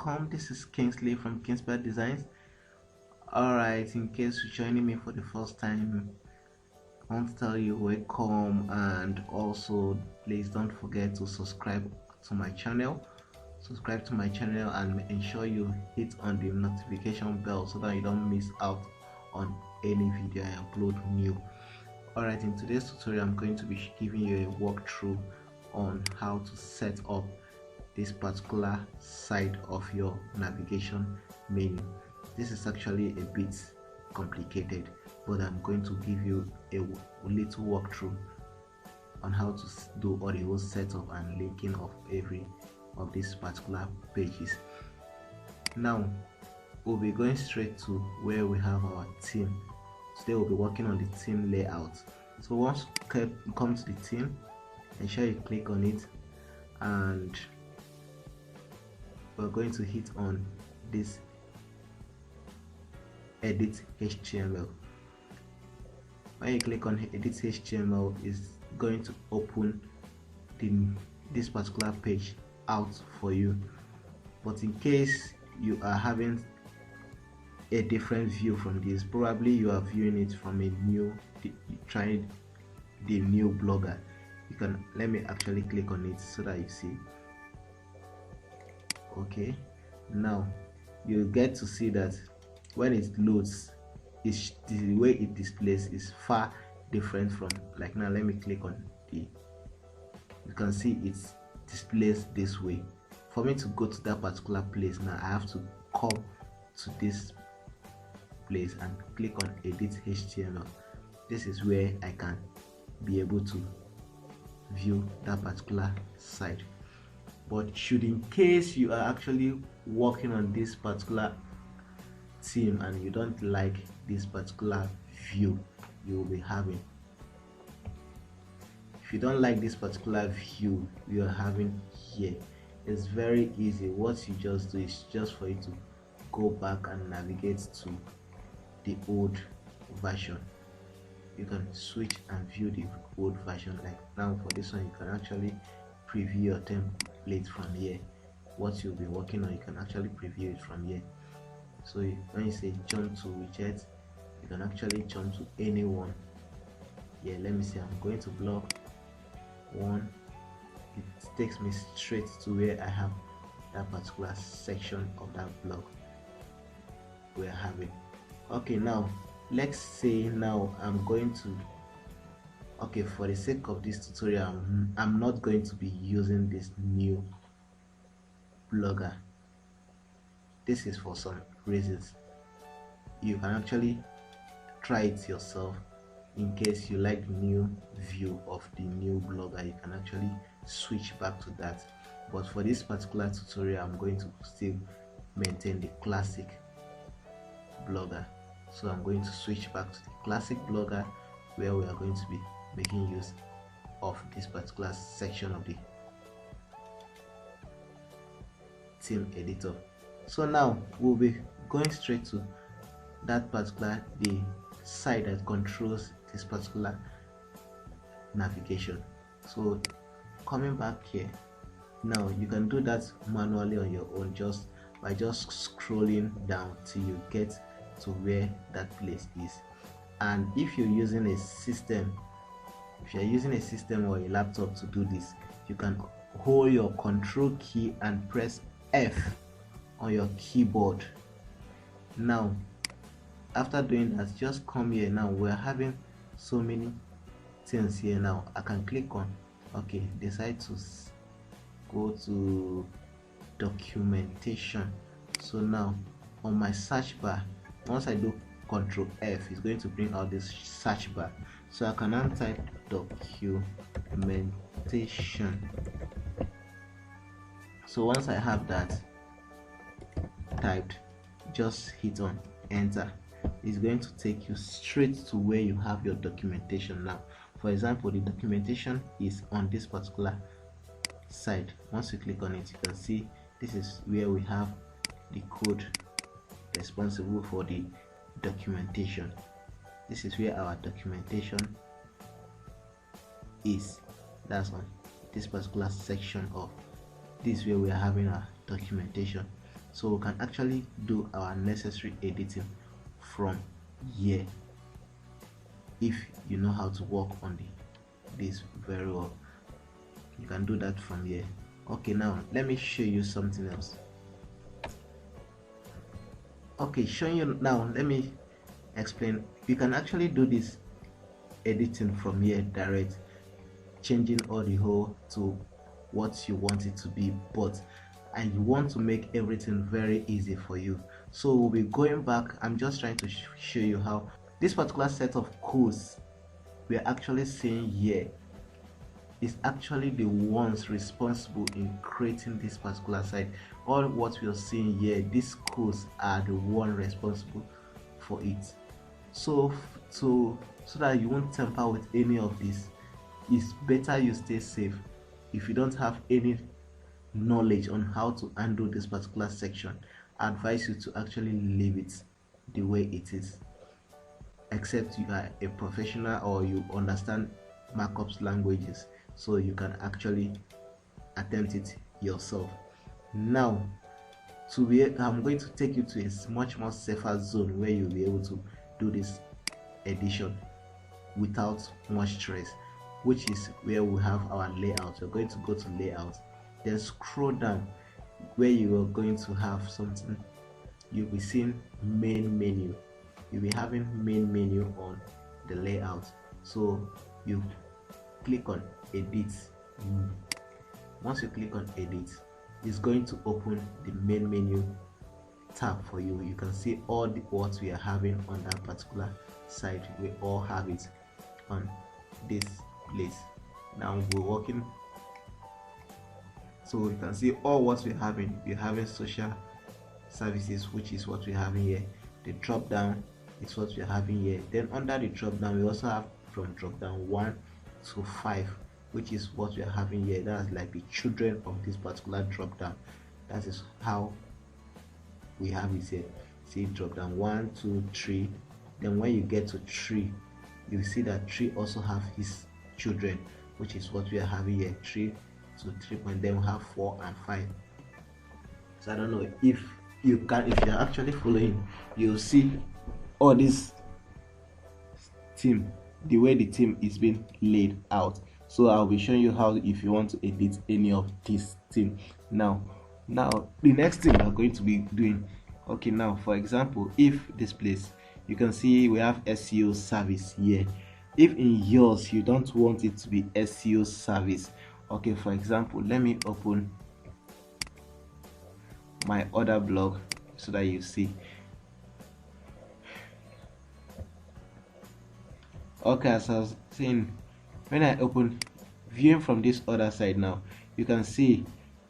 welcome. This is Kingsley from Kingsbird Designs. Alright, in case you're joining me for the first time, I want to tell you welcome, and also please don't forget to subscribe to my channel. And ensure you hit on the notification bell so that you don't miss out on any video I upload new. Alright, in today's tutorial I'm going to be giving you a walkthrough on how to set up this particular side of your navigation menu. This is actually a bit complicated, but I'm going to give you a little walkthrough on how to do all the whole setup and linking of every of these particular pages. Now we'll be going straight to where we have our theme. Today we'll be working on the theme layout. So once you come to the theme, ensure you click on it, and we're going to hit on this edit HTML. When you click on edit HTML, it's going to open this particular page out for you. But in case you are having a different view from this, probably you are viewing it from a new, trying the new blogger, you can, let me actually click on it so that you see. Okay, now you get to see that when it loads, the way it displays is far different from, like now let me click on the, you can see it displays this way. For me to go to that particular place, now I have to come to this place and click on edit HTML. This is where I can be able to view that particular site. But should in case you are actually working on this particular theme and you don't like this particular view you will be having, if you don't like this particular view you are having here, it's very easy. What you just do is just for you to go back and navigate to the old version. You can switch and view the old version. Like now for this one, you can actually preview your template from here. What you'll be working on, you can actually preview it from here. So when you say jump to widget, you can actually jump to anyone. Yeah, let me see, I'm going to block one. It takes me straight to where I have that particular section of that blog we're having. Okay, now let's say now I'm going to, okay, for the sake of this tutorial, I'm not going to be using this new blogger. This is for some reasons. You can actually try it yourself. In case you like the new view of the new blogger, you can actually switch back to that. But for this particular tutorial, I'm going to still maintain the classic blogger. So I'm going to switch back to the classic blogger, where we are going to be making use of this particular section of the theme editor. So now we'll be going straight to that particular, the side that controls this particular navigation. So coming back here, now you can do that manually on your own, just by just scrolling down till you get to where that place is. And if you're using a system, or a laptop to do this, you can hold your control key and press F on your keyboard. Now after doing that, just come here. Now we're having so many things here. Now I can click on, okay, decide to go to documentation. So now on my search bar, once I do Control F, it's going to bring out this search bar. So I can now type documentation. So once I have that typed, just hit on enter. It's going to take you straight to where you have your documentation. Now for example, the documentation is on this particular side. Once you click on it, you can see this is where we have the code responsible for the documentation. This is where our documentation is. That's on this particular section of this, where we are having our documentation. so we can actually do our necessary editing from here if you know how to work on this very well. You can do that from here. Okay, now let me show you something else. Okay, showing you now, let me explain. You can actually do this editing from here direct, changing all the whole to what you want it to be, but I want to make everything very easy for you, so we'll be going back. I'm just trying to show you how this particular set of codes we're actually seeing here is actually the ones responsible in creating this particular site. All what we are seeing here, these codes are the one responsible for it. So so that you won't tamper with any of this, it's better you stay safe. If you don't have any knowledge on how to handle this particular section, I advise you to actually leave it the way it is, except you are a professional or you understand markups languages, so you can actually attempt it yourself. Now I'm going to take you to a much more safer zone where you'll be able to do this edition without much stress, which is where we have our layout. You're going to go to layout, then scroll down where you are going to have something. You'll be seeing main menu. You'll be having main menu on the layout, so you click on edit. Once you click on edit, it's going to open the main menu tab for you. You can see all what we are having on that particular site. We all have it on this place. Now we're working, so you can see all what we're having. We're having social services, which is what we're having here. The drop down is what we're having here. Then under the drop down, we also have from drop down 1 to 5, which is what we're having here. That's like the children of this particular drop down. That is how we have it here. See, drop down 1, 2, 3. Then when you get to 3, you see that 3 also have his children, which is what we are having here. 3 to 3 point. Then we have 4 and 5. So I don't know if you're actually following, you'll see all this team, the way the team is being laid out. So I'll be showing you how, if you want to edit any of this team. Now the next thing we're going to be doing, okay, now for example, if this place, you can see we have SEO service here. If in yours you don't want it to be SEO service, okay, for example, let me open my other blog so that you see. Okay, as I was saying, when I open viewing from this other side, now you can see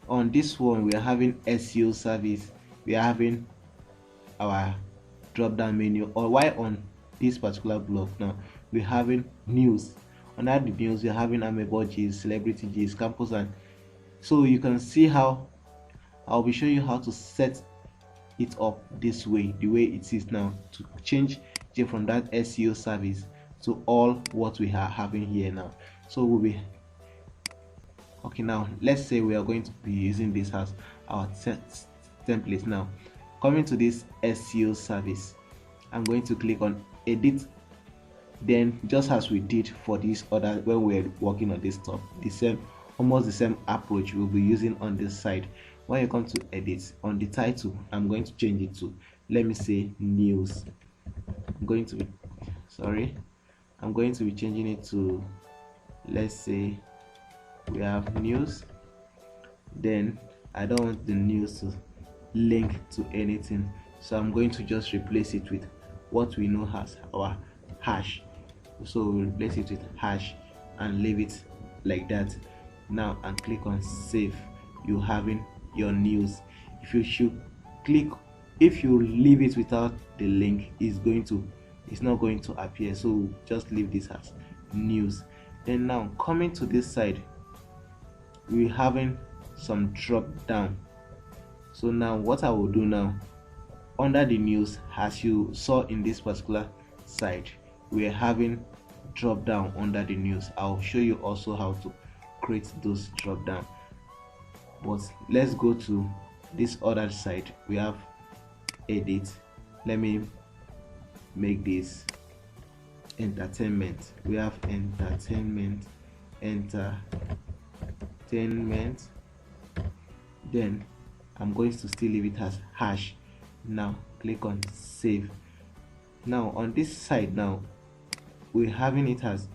on this one we are having SEO service, we are having our drop down menu, or why on this particular blog now we're having news. Under the news we're having Amebo G's, Celebrity G's, Campus, and so you can see how I'll be showing you how to set it up this way, the way it is now, to change it from that SEO service to all what we are having here now. So we'll be okay. Now let's say we are going to be using this as our template. Now coming to this SEO service, I'm going to click on edit. Then just as we did for this other when we were working on this top, almost the same approach we'll be using on this side. When you come to edit, on the title, I'm going to change it to, let me say, news. I'm going to be changing it to, let's say we have news. Then I don't want the news to link to anything, so I'm going to just replace it with what we know as our hash. So we'll replace it with hash and leave it like that. Now and click on save. You having your news. If you leave it without the link, it's not going to appear, so just leave this as news. Then now coming to this side, we're having some drop down. So now what I will do now, under the news, as you saw in this particular side, we're having drop down under the news. I'll show you also how to create those drop down, but let's go to this other side we have edit. Let me make this entertainment. We have entertainment, then I'm going to still leave it as hash. Now click on save. Now on this side, now we're having it as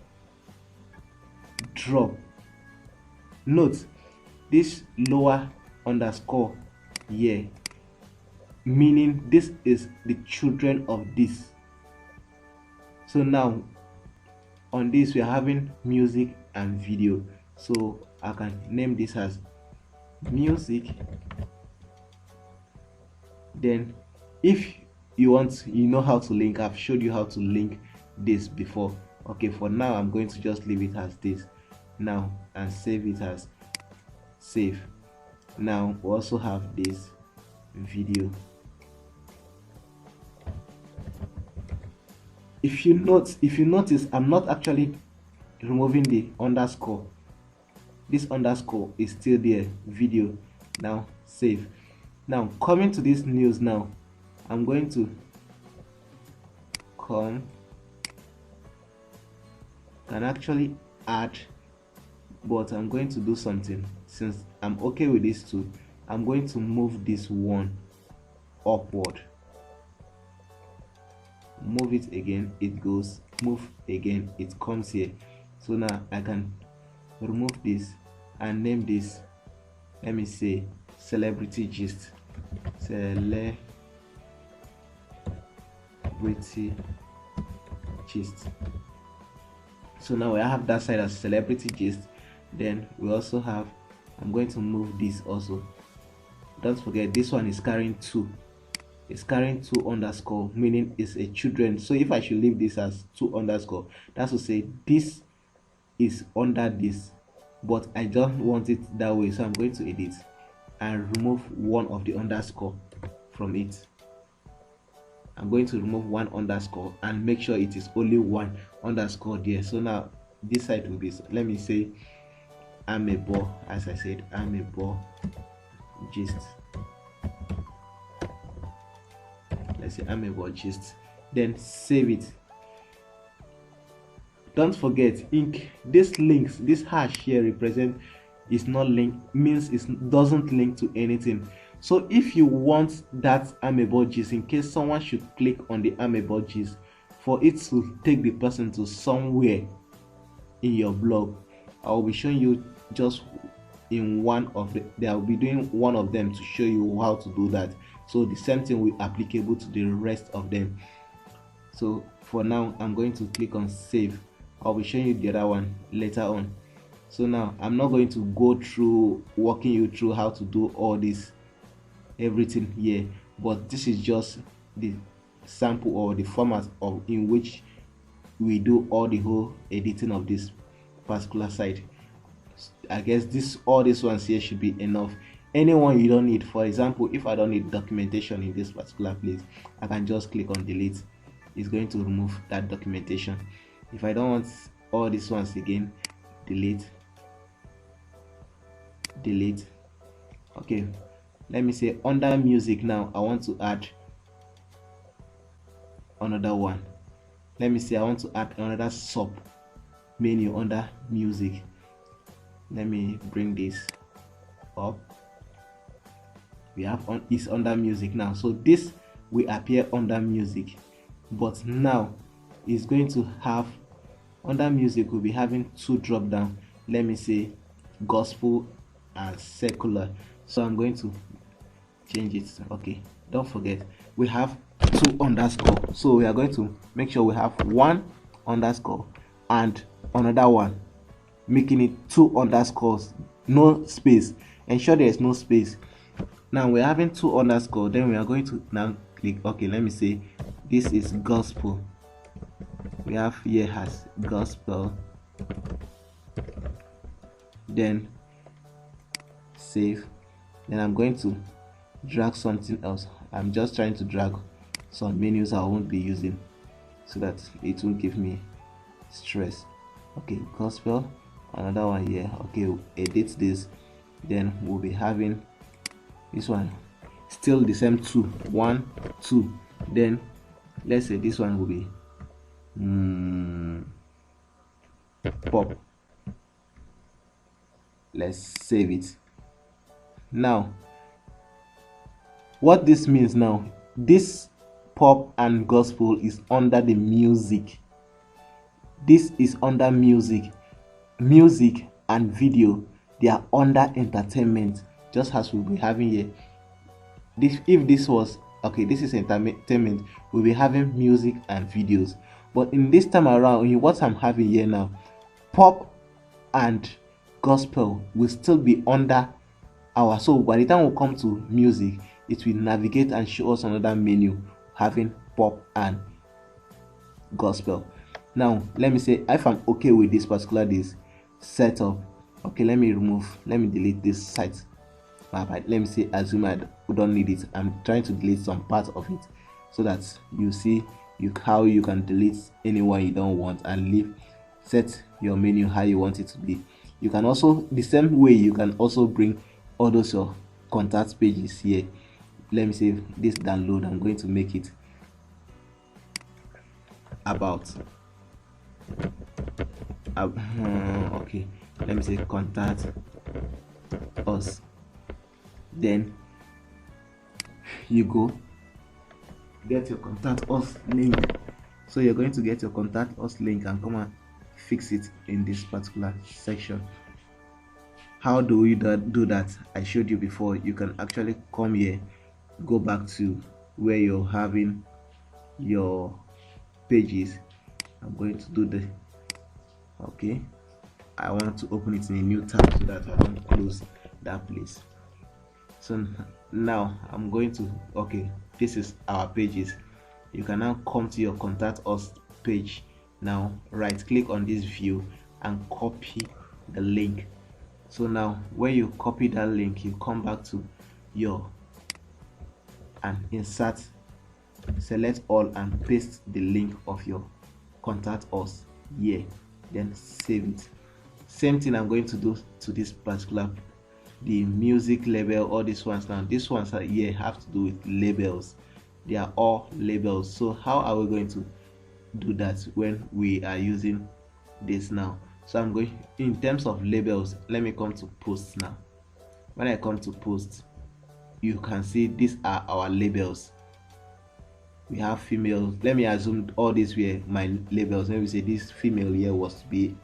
drop. Note this lower underscore here, meaning this is the children of this. So now on this we are having music and video, so I can name this as music. Then if you want, you know how to link. I've showed you how to link this before. Okay, for now I'm going to just leave it as this now and save it as save. Now we also have this video. If you notice, I'm not actually removing the underscore. This underscore is still there, video. Now save. Now coming to this news, now I'm going to can actually add, but I'm going to do something. Since I'm okay with this too, I'm going to move this one upward. Move it again, it goes. Move again, it comes here. So now I can remove this and name this, let me say, celebrity gist. Celebrity gist. So now we have that side as celebrity gist. Then we also have, I'm going to move this also. Don't forget this one is carrying 2. It's carrying 2 underscore, meaning it's a children. So if I should leave this as 2 underscore, that's to say this is under this, but I don't want it that way. So I'm going to edit and remove one of the underscore from it. I'm going to remove one underscore and make sure it is only one underscore there. So now this side will be, let me say, Amebo. As I said, Amebo gist. Let's say Amebo gist. Then save it. Don't forget, this links, this hash here represent is not linked, means it doesn't link to anything. So if you want that Amebo gist, in case someone should click on the Amebo gist, for it to take the person to somewhere in your blog, I will be showing you just in one of the, I will be doing one of them to show you how to do that. So the same thing will be applicable to the rest of them. So for now, I'm going to click on save. I'll be showing you the other one later on. So now I'm not going to go through walking you through how to do all this, everything here, but this is just the sample or the format of in which we do all the whole editing of this particular site. I guess all these ones here should be enough. Anyone you don't need, for example, if I don't need documentation in this particular place, I can just click on delete. It's going to remove that documentation. If I don't want all these ones again, delete. Okay, let me say under music. Now I want to add another one. Let me say I want to add another sub menu under music. Let me bring this up. We have is under music now, so this will appear under music, but now it's going to have under music, we'll be having 2 drop down. Let me say gospel and secular. So I'm going to change it. Okay, don't forget we have 2 underscore, so we are going to make sure we have 1 underscore and another one, making it 2 underscores, no space. Ensure there is no space. Now we're having 2 underscore, then we are going to now click. Okay, let me say this is gospel. We have here has gospel, then save. Then I'm going to drag something else. I'm just trying to drag some menus I won't be using so that it won't give me stress. Okay, gospel, another one here. Okay, edit this. Then we'll be having this one still the same 2, 1, 2. Then let's say this one will be pop. Let's save it. Now what this means now, this pop and gospel is under the music. This is under music and video, they are under entertainment, just as we'll be having here. If this was okay, this is entertainment, we'll be having music and videos. But in this time around, what I'm having here now, pop and gospel will still be under our, so by the time we come to music, it will navigate and show us another menu having pop and gospel. Now let me say if I'm okay with this particular setup. Okay, let me delete this site. Let me say assume I don't need it. I'm trying to delete some part of it so that you see how you can delete anyone you don't want and set your menu how you want it to be. You can also, the same way, you can also bring all those your contact pages here. Let me say this download, I'm going to make it about okay, let me say contact us. Then you go get your contact us link. So you're going to get your contact us link and come and fix it in this particular section. How do we do that? I showed you before. You can actually come here, go back to where you're having your pages. I'm going to do the okay, I want to open it in a new tab so that I don't close that place. So now I'm going to, okay, this is our pages. You can now come to your contact us page. Now right click on this view and copy the link. So now when you copy that link, you come back to your and insert, select all and paste the link of your contact us here, then save it. Same thing I'm going to do to this particular, the music label. All these ones now, these ones are here have to do with labels. They are all labels. So how are we going to do that when we are using this now? So I'm going, in terms of labels, let me come to posts now. When I come to posts, you can see these are our labels. We have female. Let me assume all these were my labels. Maybe say this female here was to be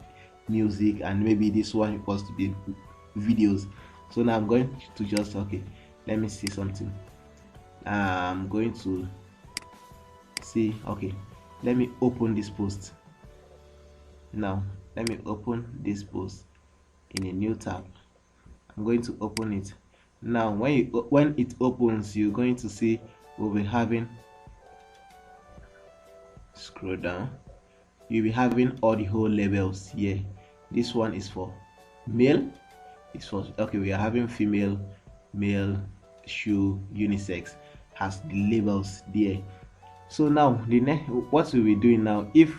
music and maybe this one was to be videos. So now I'm going to just, okay, let me see something. I'm going to see, okay, let me open this post. Now let me open this post in a new tab. I'm going to open it. Now when it opens, you're going to see we'll be having, scroll down, you'll be having all the whole labels here. This one is for male, it's for, okay, we are having female, male, shoe, unisex, has the labels there. So now the next, what we'll be doing now, if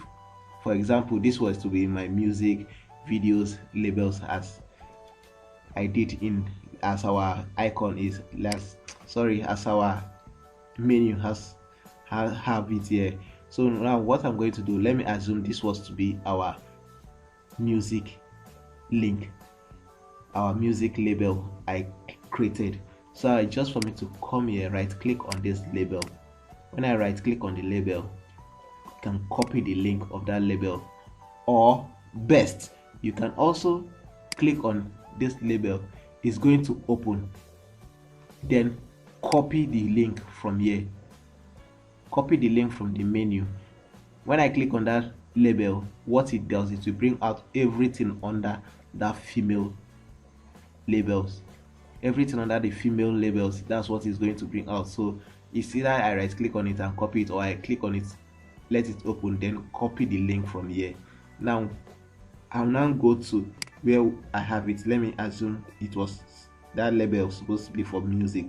for example this was to be my music videos labels, as I did in, as our icon is as our menu has have it here. So now what I'm going to do, let me assume this was to be our music link, our music label I created. So just for me to come here, right click on this label. When I right click on the label, you can copy the link of that label, or best, you can also click on this label, it's going to open, then copy the link from here, copy the link from the menu. When I click on that label, what it does is to bring out everything under that female labels, everything under the female labels. That's what it's going to bring out. So it's either I right click on it and copy it, or I click on it, let it open, then copy the link from here. Now I'll now go to where I have it. Let me assume it was that label was supposed to be for music.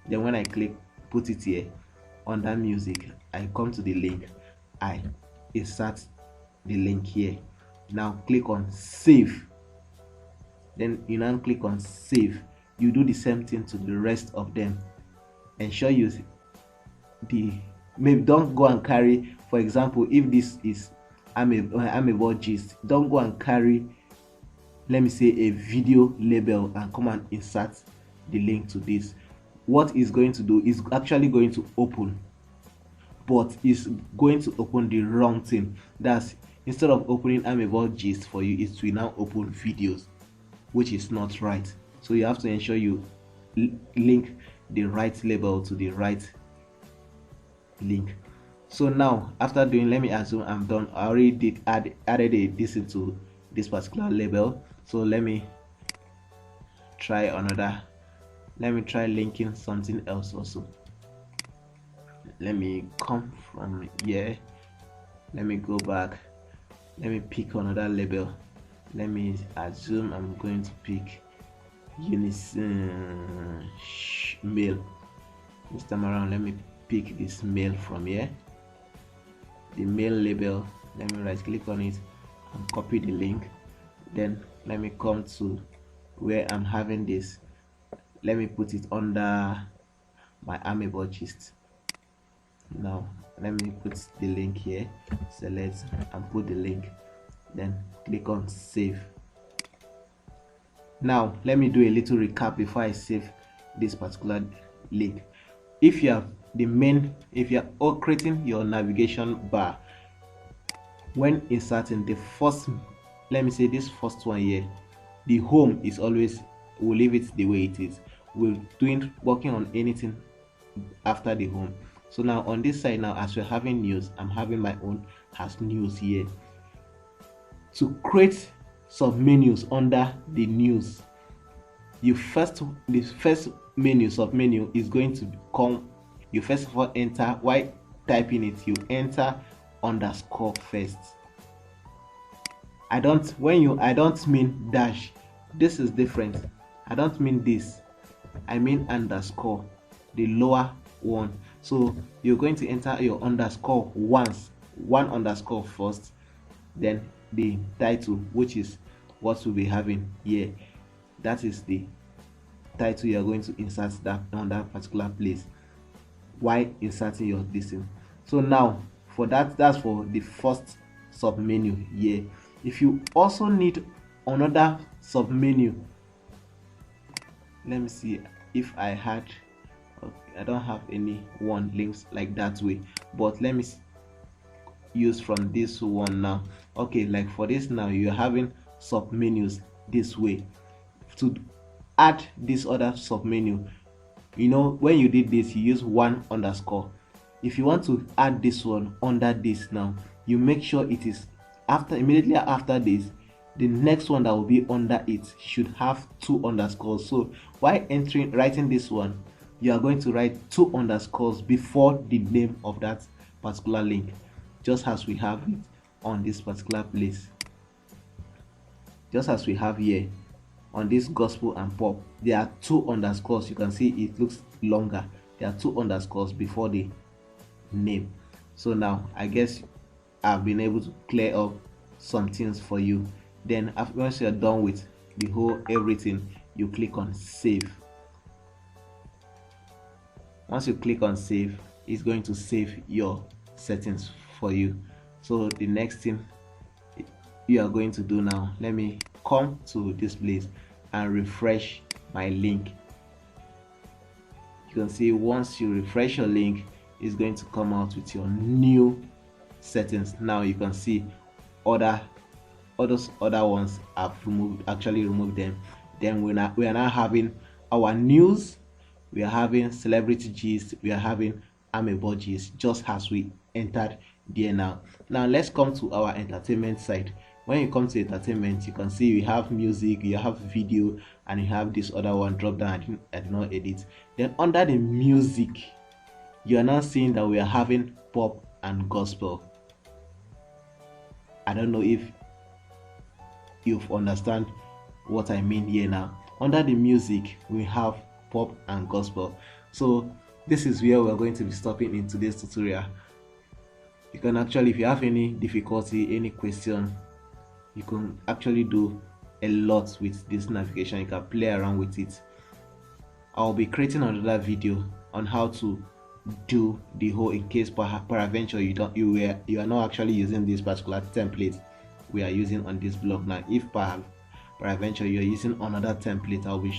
Then when I click put it here under music, I come to the link, I insert the link here. Now click on save. Then you now click on save. you do the same thing to the rest of them. Ensure you maybe don't go and carry, for example, if this is Amebo gist, don't go and carry, let me say, a video label and come and insert the link to this. What is going to do is actually going to open, but it's going to open the wrong thing. That's, instead of opening Amebo gist for you, it will now open videos, which is not right. So you have to ensure you link the right label to the right link. So now, after doing, let me assume I'm done. I already added this into this particular label. So let me try another. Let me try linking something else also. Let me come from here. Let me go back. Let me pick another label. Let me assume I'm going to pick Unison mail. This time around, let me pick this mail from here, the mail label. Let me right click on it and copy the link. Then let me come to where I'm having this. Let me put it under my Amebo gist. Now let me put the link here, select and put the link, then click on save. Now let me do a little recap before I save this particular link. If you are creating your navigation bar, when inserting the first, let me say this first one here, the home is always, we'll leave it the way it is. We're working on anything after the home. So now on this side, now as we're having news, I'm having my own as news here. To create submenus under the news, the first menu, submenu, is going to come. You first of all enter, while typing it, you enter underscore first. I don't mean dash. This is different. I don't mean this. I mean underscore, the lower one. So you're going to enter your underscore once, one underscore first, then the title, which is what we'll be having here. That is the title you are going to insert that on that particular place while inserting your listing. So now for that's for the first submenu here. If you also need another submenu, let me see if I had, okay, I don't have any one links like that way, but let me use from this one now. Okay, like for this now, you're having submenus this way. To add this other submenu, you know, when you did this, you use one underscore. If you want to add this one under this now, you make sure it is immediately after this, the next one that will be under it should have two underscores. So while writing this one, you are going to write two underscores before the name of that particular link, just as we have it on this particular place, just as we have here on this gospel and pop. There are two underscores. You can see it looks longer. There are two underscores before the name. So now I guess I've been able to clear up some things for you. Then once you're done with the whole everything, you click on save. Once you click on save, it's going to save your settings for you. So the next thing you are going to do now, let me come to this place and refresh my link. You can see once you refresh your link, it's going to come out with your new settings. Now you can see all those other ones I've actually removed them. Then we are now having our news, we are having celebrity gist, we are having Amebo gist, just as we entered there now. Now let's come to our entertainment side. When you come to entertainment, you can see we have music, you have video, and you have this other one drop down. I did not edit. Then under the music, you are now seeing that we are having pop and gospel. I don't know if you've understand what I mean here now. Under the music, we have pop and gospel. So this is where we're going to be stopping in today's tutorial. You can actually, if you have any difficulty, any question, you can actually do a lot with this navigation. You can play around with it. I'll be creating another video on how to do the whole, in case peradventure you are not actually using this particular template we are using on this blog now. If peradventure you're using another template, I'll be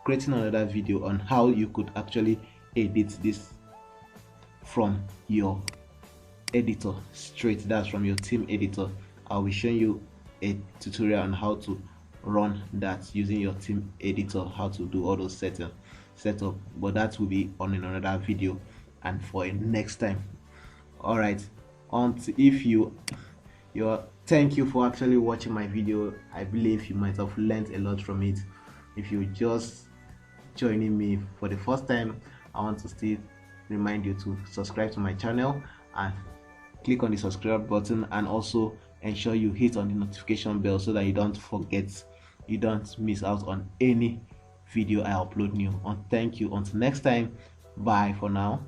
creating another video on how you could actually edit this from your editor straight, that's from your theme editor. I'll be showing you a tutorial on how to run that using your theme editor, how to do all those setup, but that will be on another video and for a next time. All right, if you're thank you for actually watching my video. I believe you might have learned a lot from it. If you're just joining me for the first time, I want to still remind you to subscribe to my channel and click on the subscribe button, and also ensure you hit on the notification bell so that you don't miss out on any video I upload new. Thank you. Until next time, bye for now.